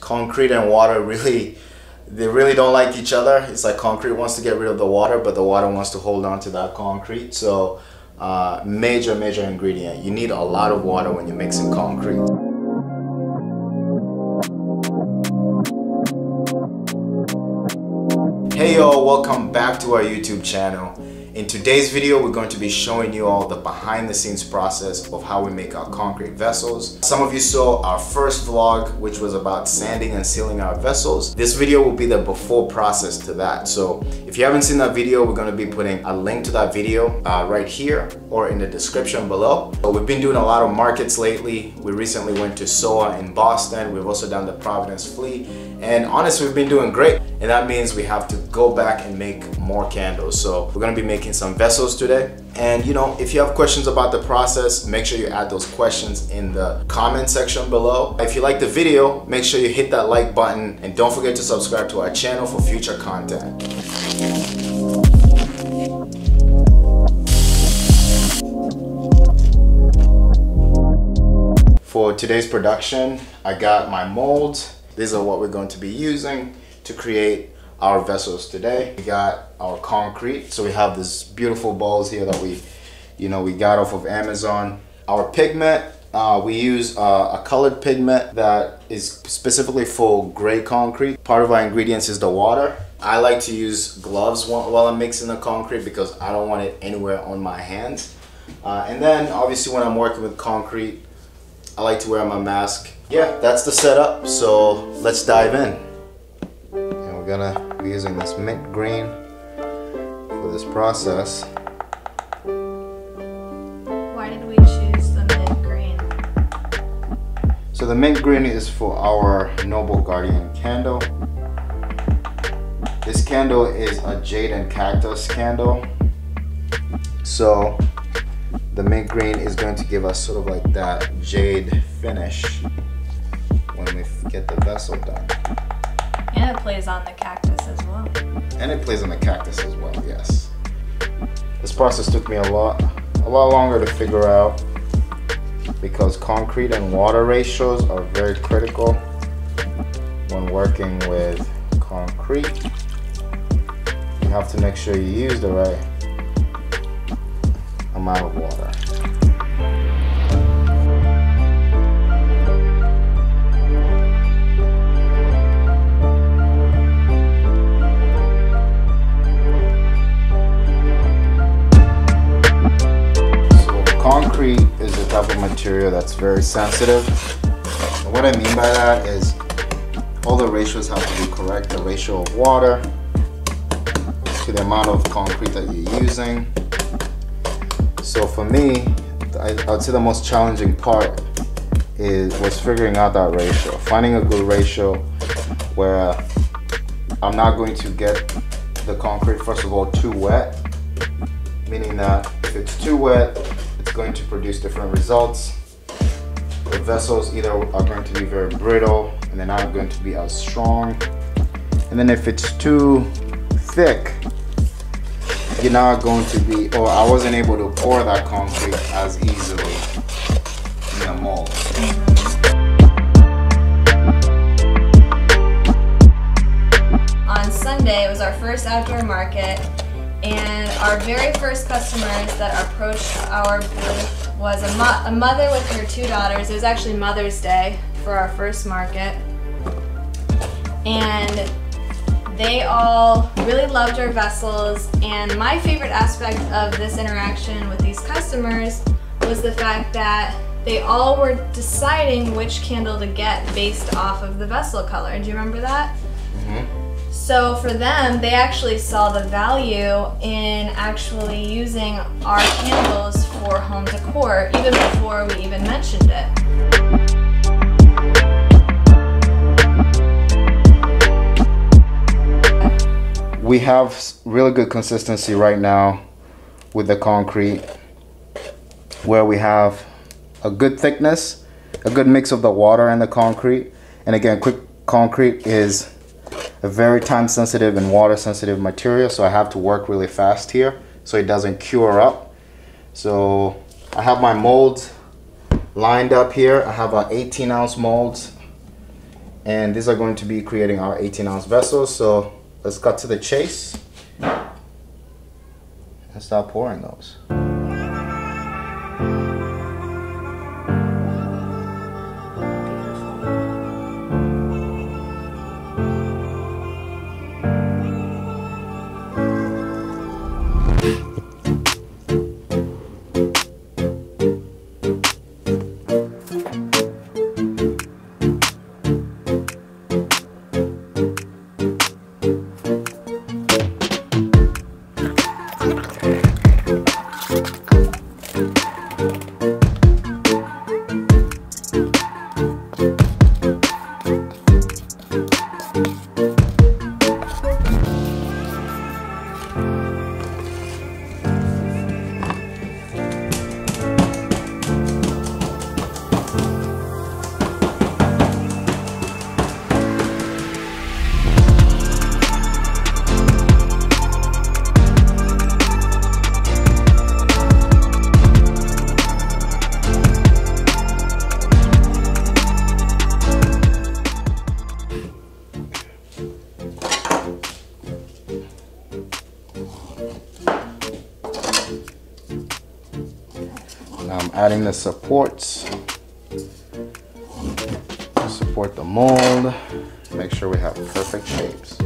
concrete and water they really don't like each other. It's like concrete wants to get rid of the water, but the water wants to hold on to that concrete. So major ingredient. You need a lot of water when you're mixing concrete. Hey y'all, welcome back to our YouTube channel. In today's video, we're going to be showing you all the behind the scenes process of how we make our concrete vessels. Some of you saw our first vlog, which was about sanding and sealing our vessels. This video will be the before process to that. So if you haven't seen that video, we're going to be putting a link to that video right here or in the description below. But we've been doing a lot of markets lately. We recently went to SOA in Boston. We've also done the Providence Flea. And honestly, we've been doing great. And that means we have to go back and make more candles. So we're going to be making some vessels today. And you know, if you have questions about the process, make sure you add those questions in the comment section below. If you like the video, make sure you hit that like button and don't forget to subscribe to our channel for future content. For today's production, I got my molds. These are what we're going to be using to create our vessels today. We got our concrete, so we have these beautiful balls here that we got off of Amazon. Our pigment, we use a colored pigment that is specifically for gray concrete. Part of our ingredients is the water. I like to use gloves while I'm mixing the concrete because I don't want it anywhere on my hands. And then obviously when I'm working with concrete, I like to wear my mask. Yeah, that's the setup, so let's dive in. And we're gonna be using this mint green for this process. Why did we choose the mint green? So the mint green is for our Noble Guardian candle. This candle is a jade and cactus candle. So the mint green is going to give us sort of like that jade finish when we get the vessel done. And it plays on the cactus as well. And it plays on the cactus as well, yes. This process took me a lot longer to figure out because concrete and water ratios are very critical when working with concrete. You have to make sure you use the right amount of water. Concrete is a type of material that's very sensitive. And what I mean by that is all the ratios have to be correct. The ratio of water to the amount of concrete that you're using. So for me, I would say the most challenging part was figuring out that ratio. Finding a good ratio where I'm not going to get the concrete, first of all, too wet. Meaning that if it's too wet, it's going to produce different results. The vessels either are going to be very brittle and they're not going to be as strong. And then if it's too thick, you're not going to be, or I wasn't able to pour that concrete as easily in a mold. On Sunday, it was our first outdoor market. And our very first customers that approached our booth was a mother with her two daughters. It was actually Mother's Day for our first market. And they all really loved our vessels. And my favorite aspect of this interaction with these customers was the fact that they all were deciding which candle to get based off of the vessel color. Do you remember that? Mm-hmm. So for them, they actually saw the value in actually using our candles for home decor, even before we even mentioned it. We have really good consistency right now with the concrete, where we have a good thickness, a good mix of the water and the concrete. And again, quick concrete is a very time sensitive and water sensitive material, so I have to work really fast here so it doesn't cure up. So I have my molds lined up here. I have an 18-ounce molds, And these are going to be creating our 18-ounce vessels. So let's cut to the chase and start pouring those. Now I'm adding the supports to support the mold. Make sure we have perfect shapes.